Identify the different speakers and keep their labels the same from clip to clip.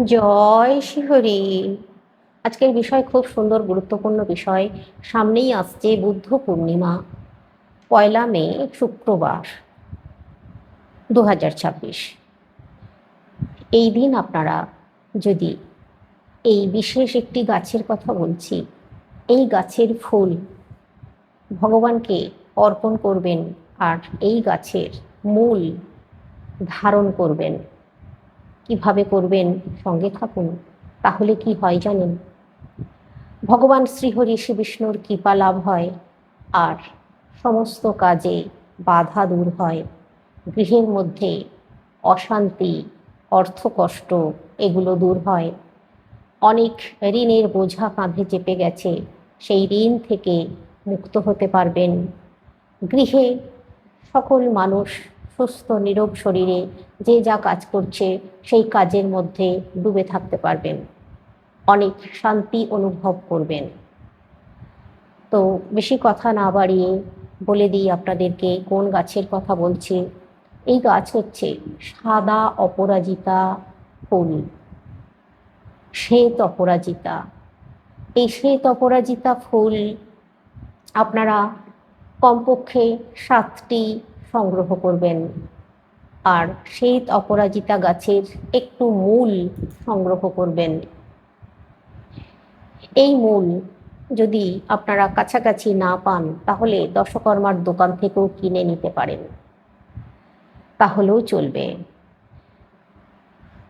Speaker 1: জয় শিহরি। আজকের বিষয় খুব সুন্দর, গুরুত্বপূর্ণ বিষয়। সামনেই আসছে বুদ্ধ পূর্ণিমা, 1 মে, শুক্রবার, 2026। এই দিন আপনারা যদি এই বিশেষ একটি গাছের কথা বলছি, এই গাছের ফুল ভগবানকে অর্পণ করবেন আর এই গাছের মূল ধারণ করবেন। কিভাবে করবেন, সঙ্গে থাকুন। তাহলে কি হয় জানেন? ভগবান শ্রীহরি শ্রী বিষ্ণুর কৃপা লাভ হয় আর সমস্ত কাজে বাধা দূর হয়। গৃহের মধ্যে অশান্তি, অর্থকষ্ট এগুলো দূর হয়। অনেক ঋণের বোঝা কাঁধে চেপে গেছে, সেই ঋণ থেকে মুক্ত হতে পারবেন। গৃহে সকল মানুষ সুস্থ নীরোগ শরীরে যে যা কাজ করছে সেই কাজের মধ্যে ডুবে থাকতে পারবেন, অনেক শান্তি অনুভব করবেন। তো বেশি কথা না বাড়িয়ে বলে দিই আপনাদেরকে কোন গাছের কথা বলছি। এই গাছ হচ্ছে সাদা অপরাজিতা ফুল, শ্বেত অপরাজিতা। এই শ্বেত অপরাজিতা ফুল আপনারা কমপক্ষে 7টি সংগ্রহ করবেন। আর শ্বেত অপরাজিতা গাছের একটু মূল সংগ্রহ করবেন। এই মূল যদি আপনারা কাছাকাছি না পান তাহলে দশকর্মার দোকান থেকেও কিনে নিতে পারেন, তাহলেও চলবে।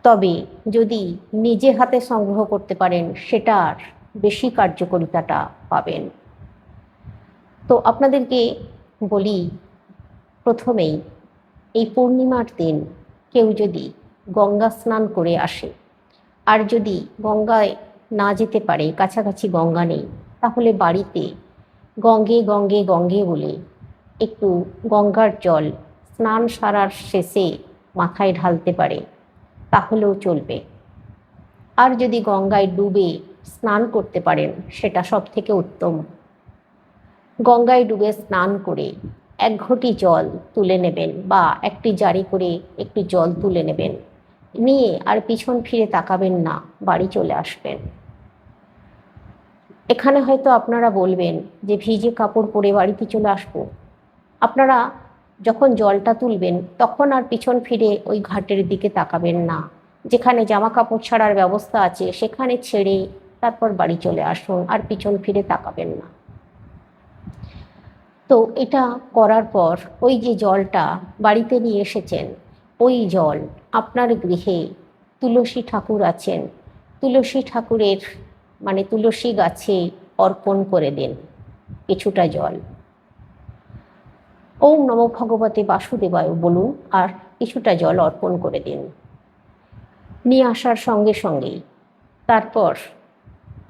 Speaker 1: তবে যদি নিজে হাতে সংগ্রহ করতে পারেন সেটার বেশি কার্যকারিতাটা পাবেন। তো আপনাদেরকে বলি, প্রথমেই এই পূর্ণিমার দিন কেউ যদি গঙ্গা স্নান করে আসে, আর যদি গঙ্গায় না যেতে পারে, কাছাকাছি গঙ্গা নেই, তাহলে বাড়িতে গঙ্গে গঙ্গে গঙ্গে বলে একটু গঙ্গার জল স্নান সারার শেষে মাথায় ঢালতে পারে, তাহলেও চলবে। আর যদি গঙ্গায় ডুবে স্নান করতে পারেন সেটা সব থেকে উত্তম। গঙ্গায় ডুবে স্নান করে 1 ঘটি জল তুলে নেবেন বা একটি জারি করে একটু জল তুলে নেবেন, নিয়ে আর পিছন ফিরে তাকাবেন না, বাড়ি চলে আসবেন। এখানে হয়তো আপনারা বলবেন যে ভিজে কাপড় পরে বাড়িতে চলে আসবো। আপনারা যখন জলটা তুলবেন তখন আর পিছন ফিরে ওই ঘাটের দিকে তাকাবেন না, যেখানে জামা কাপড় ছাড়ার ব্যবস্থা আছে সেখানে ছেড়ে তারপর বাড়ি চলে আসুন, আর পিছন ফিরে তাকাবেন না। তো এটা করার পর ওই যে জলটা বাড়িতে নিয়ে এসেছেন, ওই জল আপনার গৃহে তুলসী ঠাকুর আছেন, তুলসী ঠাকুরের মানে তুলসী গাছে অর্পণ করে দিন কিছুটা জল। ওম নমো ভগবতে বাসুদেবায় বলুন আর কিছুটা জল অর্পণ করে দিন। নিয়ে আসার সঙ্গে সঙ্গেই তারপর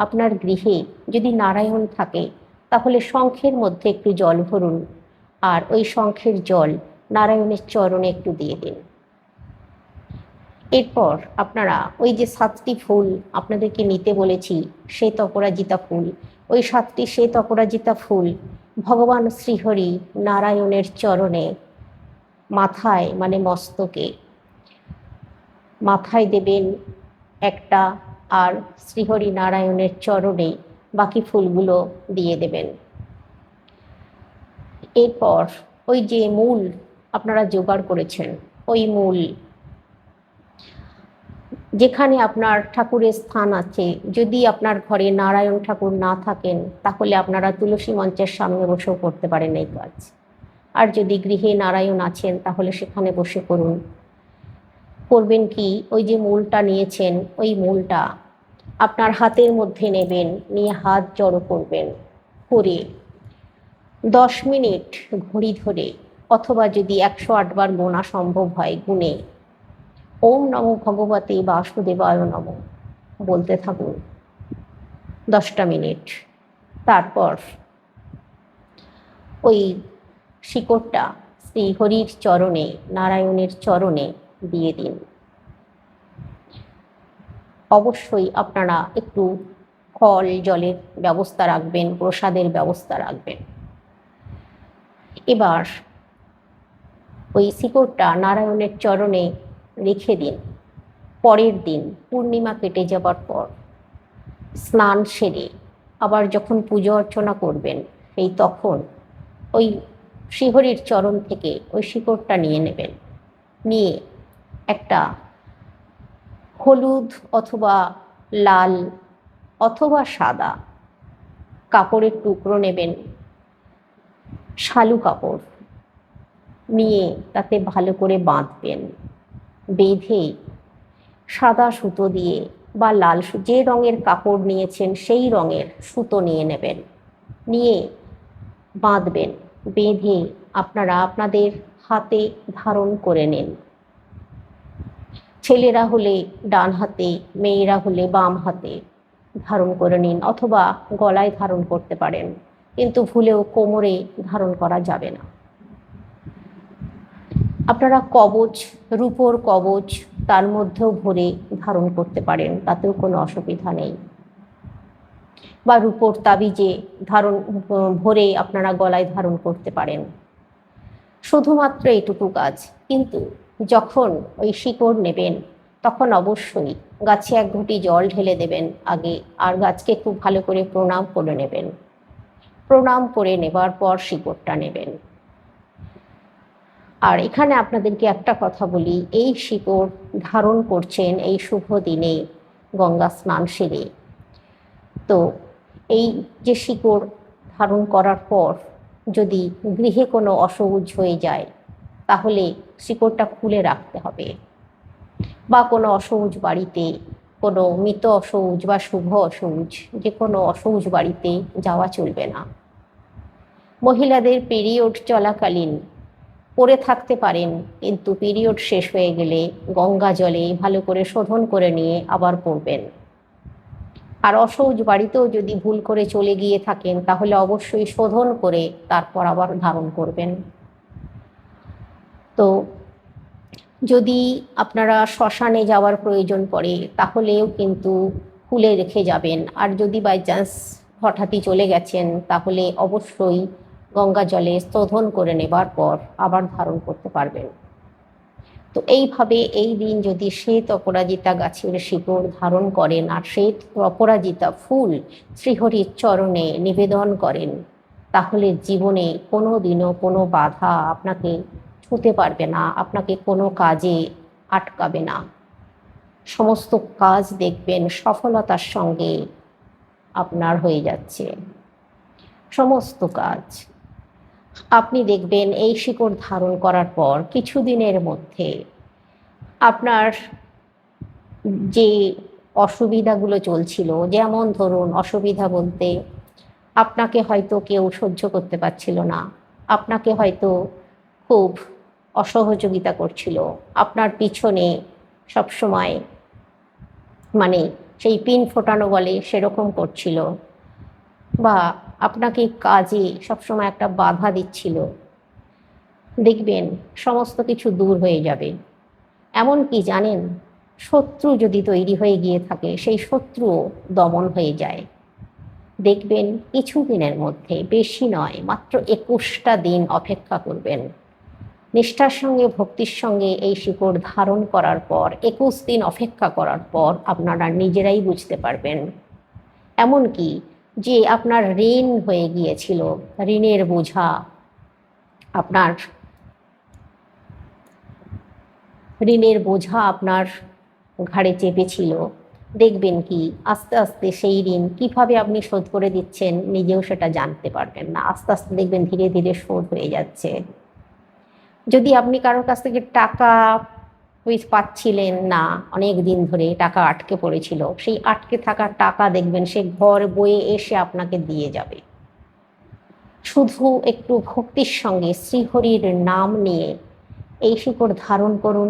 Speaker 1: আপনার গৃহে যদি নারায়ণ থাকে তাহলে শঙ্খের মধ্যে একটু জল ভরুন, আর ওই শঙ্খের জল নারায়ণের চরণে একটু দিয়ে দিন। এরপর আপনারা ওই যে 7টি ফুল আপনাদেরকে নিতে বলেছি, শ্বেত অপরাজিতা ফুল, ওই 7টি শ্বেত অপরাজিতা ফুল ভগবান শ্রীহরি নারায়ণের চরণে মাথায় মানে মস্তকে মাথায় দেবেন একটা, আর শ্রীহরি নারায়ণের চরণে বাকি ফুলগুলো দিয়ে দেবেন। এরপর ওই যে মূল আপনারা জোগাড় করেছেন, ওই মূল যেখানে আপনার ঠাকুরের স্থান আছে, যদি আপনার ঘরে নারায়ণ ঠাকুর না থাকেন তাহলে আপনারা তুলসী মঞ্চের সামনে বসেও করতে পারেন এই কাজ। আর যদি গৃহে নারায়ণ আছেন তাহলে সেখানে বসে করুন। করবেন কি, ওই যে মূলটা নিয়েছেন ওই মূলটা আপনার হাতের মধ্যে নেবেন, নিয়ে হাত জড়ো করবেন, করে 10 মিনিট ঘড়ি ধরে, অথবা যদি 108 বার গোনা সম্ভব হয় গুনে ওম নমো ভগবতে বাসুদেবায় নমঃ বলতে থাকুন 10টা মিনিট। তারপর ওই শিকড়টা শ্রীহরির চরণে নারায়ণের চরণে দিয়ে দিন। অবশ্যই আপনারা একটু ফল জলের ব্যবস্থা রাখবেন, প্রসাদের ব্যবস্থা রাখবেন। এবার ওই শিকড়টা নারায়ণের চরণে রেখে দিন। পরের দিন পূর্ণিমা কেটে যাবার পর স্নান সেরে আবার যখন পুজো অর্চনা করবেন, সেই তখন ওই শ্রীহরির চরণ থেকে ওই শিকড়টা নিয়ে নেবেন। নিয়ে একটা হলুদ অথবা লাল অথবা সাদা কাপড়ের টুকরো নেবেন, শালু কাপড় নিয়ে তাতে ভালো করে বাঁধবেন। বেঁধে সাদা সুতো দিয়ে বা লাল যে রঙের কাপড় নিয়েছেন সেই রঙের সুতো নিয়ে নেবেন, নিয়ে বাঁধবেন। বেঁধে আপনারা আপনাদের হাতে ধারণ করে নিন। ছেলেরা হলে ডান হাতে, মেয়েরা হলে বাম হাতে ধারণ করে নিন, অথবা গলায় ধারণ করতে পারেন, কিন্তু ভুলেও কোমরে ধারণ করা যাবে না। আপনারা কবচ, রূপোর কবচ তার মধ্যেও ভরে ধারণ করতে পারেন, তাতেও কোনো অসুবিধা নেই। বা রূপোর তাবিজে ভরে আপনারা গলায় ধারণ করতে পারেন। শুধুমাত্র এটুকু কাজ। কিন্তু যখন ওই শিকড় নেবেন তখন অবশ্যই গাছে এক ঘটি জল ঢেলে দেবেন আগে, আর গাছকে খুব ভালো করে প্রণাম করে নেবেন। প্রণাম করে নেবার পর শিকড়টা নেবেন। আর এখানে আপনাদেরকে একটা কথা বলি, এই শিকড় ধারণ করছেন এই শুভ দিনে গঙ্গা স্নান সেরে, তো এই যে শিকড় ধারণ করার পর যদি গৃহে কোনো অসৌচ হয়ে যায় তাহলে শিকড়টা খুলে রাখতে হবে। বা কোনো অসৌচ বাড়িতে, কোনো মৃত অসৌচ বা শুভ অসৌচ, যে কোনো অসৌচ বাড়িতে যাওয়া চলবে না। মহিলাদের পিরিয়ড চলাকালীন পরে থাকতে পারেন, কিন্তু পিরিয়ড শেষ হয়ে গেলে গঙ্গা জলে ভালো করে শোধন করে নিয়ে আবার পরবেন। আর অসৌচ বাড়িতেও যদি ভুল করে চলে গিয়ে থাকেন তাহলে অবশ্যই শোধন করে তারপর আবার ধারণ করবেন। তো যদি আপনারা শ্মশানে যাওয়ার প্রয়োজন পড়ে তাহলেও কিন্তু খুলে রেখে যাবেন। আর যদি বাই চান্স হঠাৎই চলে গেছেন তাহলে অবশ্যই গঙ্গা জলে শোধন করে নেবার পর আবার ধারণ করতে পারবেন। তো এইভাবে এই দিন যদি শ্বেত অপরাজিতা গাছের শিকড় ধারণ করেন আর শ্বেত অপরাজিতা ফুল শ্রীহরির চরণে নিবেদন করেন, তাহলে জীবনে কোনো দিনও কোনো বাধা আপনাকে ছুঁতে পারবে না, আপনাকে কোনো কাজে আটকাবে না। সমস্ত কাজ দেখবেন সফলতার সঙ্গে আপনার হয়ে যাচ্ছে। সমস্ত কাজ আপনি দেখবেন এই শিকড় ধারণ করার পর কিছুদিনের মধ্যে আপনার যে অসুবিধাগুলো চলছিল, যেমন ধরুন অসুবিধা বলতে আপনাকে হয়তো কেউ সহ্য করতে পারছিল না, আপনাকে হয়তো খুব অসহযোগিতা করছিল, আপনার পিছনে সবসময় মানে সেই পিন ফোটানো বলে সেরকম করছিল, বা আপনাকে কাজে সবসময় একটা বাধা দিচ্ছিল, দেখবেন সমস্ত কিছু দূর হয়ে যাবে। এমন কি জানেন, শত্রু যদি তৈরি হয়ে গিয়ে থাকে সেই শত্রুও দমন হয়ে যায়। দেখবেন কিছুদিনের মধ্যে, বেশি নয়, মাত্র 21টা দিন অপেক্ষা করবেন। নিষ্ঠার সঙ্গে ভক্তির সঙ্গে এই শিকড় ধারণ করার পর 21 দিন অপেক্ষা করার পর আপনারা নিজেরাই বুঝতে পারবেন। এমনকি যে আপনার ঋণ হয়ে গিয়েছিল, ঋণের বোঝা আপনার ঘাড়ে চেপেছিল, দেখবেন কি আস্তে আস্তে সেই ঋণ কিভাবে আপনি শোধ করে দিচ্ছেন নিজেও সেটা জানতে পারবেন না। আস্তে আস্তে দেখবেন ধীরে ধীরে শোধ হয়ে যাচ্ছে। যদি আপনি কারোর কাছ থেকে টাকা পাচ্ছিলেন না, অনেক দিন ধরে টাকা আটকে পড়েছিল, সেই আটকে থাকা টাকা দেখবেন সে ঘর বয়ে এসে আপনাকে দিয়ে যাবে। শুধু একটু ভক্তির সঙ্গে শ্রীহরির নাম নিয়ে এই শিকড় ধারণ করুন,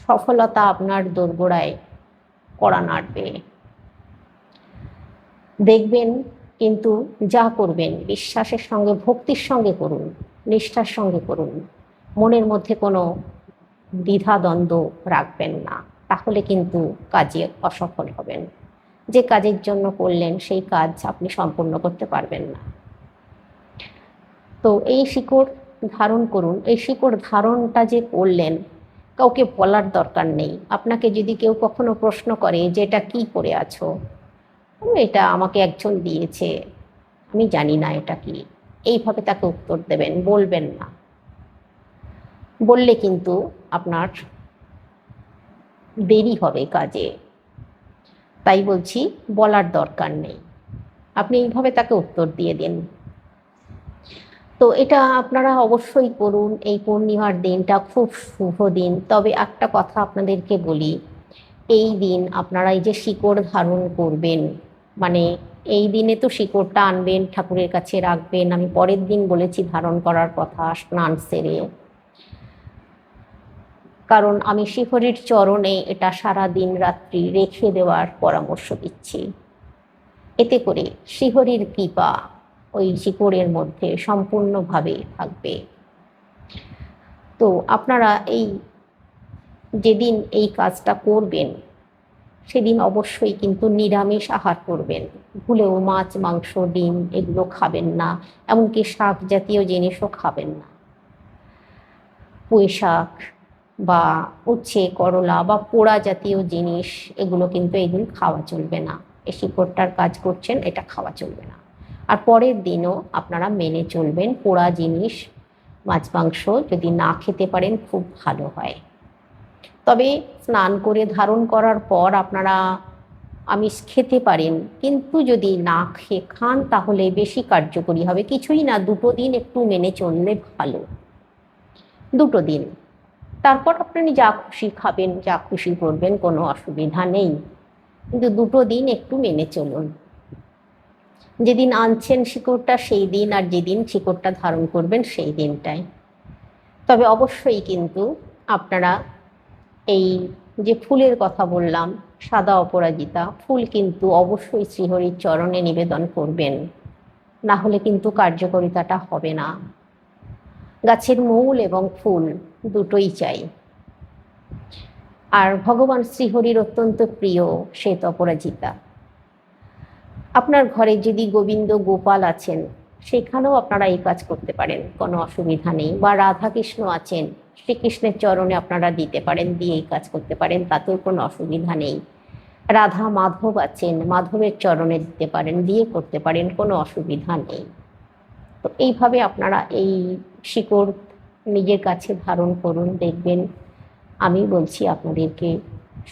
Speaker 1: সফলতা আপনার দোরগোড়ায় কড়া নাড়বে। দেখবেন কিন্তু যা করবেন বিশ্বাসের সঙ্গে ভক্তির সঙ্গে করুন, নিষ্ঠার সঙ্গে করুন, মনের মধ্যে কোনো দ্বিধাদ্বন্দ্ব রাখবেন না, তাহলে কিন্তু কাজে অসফল হবেন। যে কাজের জন্য করলেন সেই কাজ আপনি সম্পূর্ণ করতে পারবেন না। তো এই শিকড় ধারণ করুন। এই শিকড় ধারণটা যে করলেন কাউকে বলার দরকার নেই। আপনাকে যদি কেউ কখনো প্রশ্ন করে যে এটা কি পরে আছো, এটা আমাকে একজন দিয়েছে, আমি জানি না এটা কি, এইভাবে তাকে উত্তর দেবেন, বলবেন না। বললে কিন্তু আপনার দেরি হবে কাজে। তাই বলছি, বলার দরকার নেই, আপনি এইভাবে তাকে উত্তর দিয়ে দিন। তো এটা আপনারা অবশ্যই করুন। এই পূর্ণিমার দিনটা খুব শুভ দিন। তবে একটা কথা আপনাদেরকে বলি, এই দিন আপনারা এই যে শিকড় ধারণ করবেন, মানে এই দিনে তো শিকড়টা আনবেন, ঠাকুরের কাছে রাখবেন। আমি পরের দিন বলেছি ধারণ করার কথা, স্নান সেরে। কারণ আমি শিহরির চরণে এটা সারা দিন রাত্রি রেখে দেওয়ার পরামর্শ দিচ্ছি। এতে করে শিহরির কৃপা ওই শিকড়ের মধ্যে সম্পূর্ণভাবে থাকবে। তো আপনারা এই যেদিন এই কাজটা করবেন সেদিন অবশ্যই কিন্তু নিরামিষ আহার করবেন। ভুলেও মাছ, মাংস, ডিম এগুলো খাবেন না। এমনকি শাক জাতীয় জিনিসও খাবেন না। পুঁই শাক বা উচ্ছে, করলা বা পোড়া জাতীয় জিনিস, এগুলো কিন্তু এদিন খাওয়া চলবে না। এই শিকড়টার কাজ করছেন, এটা খাওয়া চলবে না। আর পরের দিনও আপনারা মেনে চলবেন। পোড়া জিনিস, মাছ, মাংস যদি না খেতে পারেন খুব ভালো হয়। তবে স্নান করে ধারণ করার পর আপনারা আমিষ খেতে পারেন, কিন্তু যদি না খান তাহলে বেশি কার্যকরী হবে। কিছুই না, 2 দিন একটু মেনে চললে ভালো। 2 দিন, তারপর আপনি যা খুশি খাবেন, যা খুশি করবেন, কোনো অসুবিধা নেই। কিন্তু 2 দিন একটু মেনে চলুন। যেদিন আনছেন শিকড়টা সেই দিন, আর যেদিন শিকড়টা ধারণ করবেন সেই দিনটায়। তবে অবশ্যই কিন্তু আপনারা এই যে ফুলের কথা বললাম, সাদা অপরাজিতা ফুল কিন্তু অবশ্যই শ্রীহরির চরণে নিবেদন করবেন, না হলে কিন্তু কার্যকারিতাটা হবে না। গাছের মূল এবং ফুল দুটোই চাই। আর ভগবান শ্রীহরির অত্যন্ত প্রিয় শ্বেত অপরাজিতা। আপনার ঘরে যদি গোবিন্দ গোপাল আছেন সেখানেও আপনারা এই কাজ করতে পারেন, কোনো অসুবিধা নেই। বা রাধা কৃষ্ণ আছেন, শ্রীকৃষ্ণের চরণে আপনারা দিতে পারেন, দিয়ে এই কাজ করতে পারেন, তাতেও কোনো অসুবিধা নেই। রাধা মাধব আছেন, মাধবের চরণে দিতে পারেন, দিয়ে করতে পারেন, কোনো অসুবিধা নেই। তো এইভাবে আপনারা এই শিকড় নিজের কাছে ধারণ করুন, দেখবেন আমি বলছি আপনাদেরকে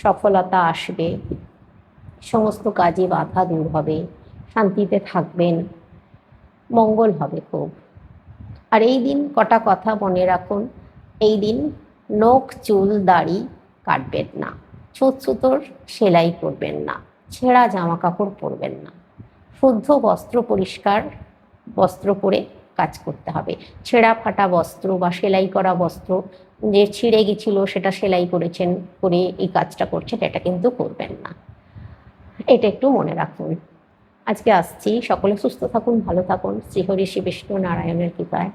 Speaker 1: সফলতা আসবে, সমস্ত কাজে বাধা দূর হবে, শান্তিতে থাকবেন, মঙ্গল হবে খুব। আর এই দিন কটা কথা মনে রাখুন, এই দিন নখ, চুল, দাড়ি কাটবেন না, ছুঁচ সুতোর সেলাই করবেন না, ছেঁড়া জামা কাপড় পরবেন না, শুদ্ধ বস্ত্র, পরিষ্কার বস্ত্র পরে কাজ করতে হবে। ছেঁড়া ফাটা বস্ত্র বা সেলাই করা বস্ত্র, যে ছিঁড়ে গেছিল সেটা সেলাই করেছেন, করে এই কাজটা করছেন, এটা কিন্তু করবেন না। এটা একটু মনে রাখুন। আজকে আসছি, সকলে সুস্থ থাকুন, ভালো থাকুন, শ্রীহরি শ্রী বিষ্ণু নারায়ণের কৃপায়।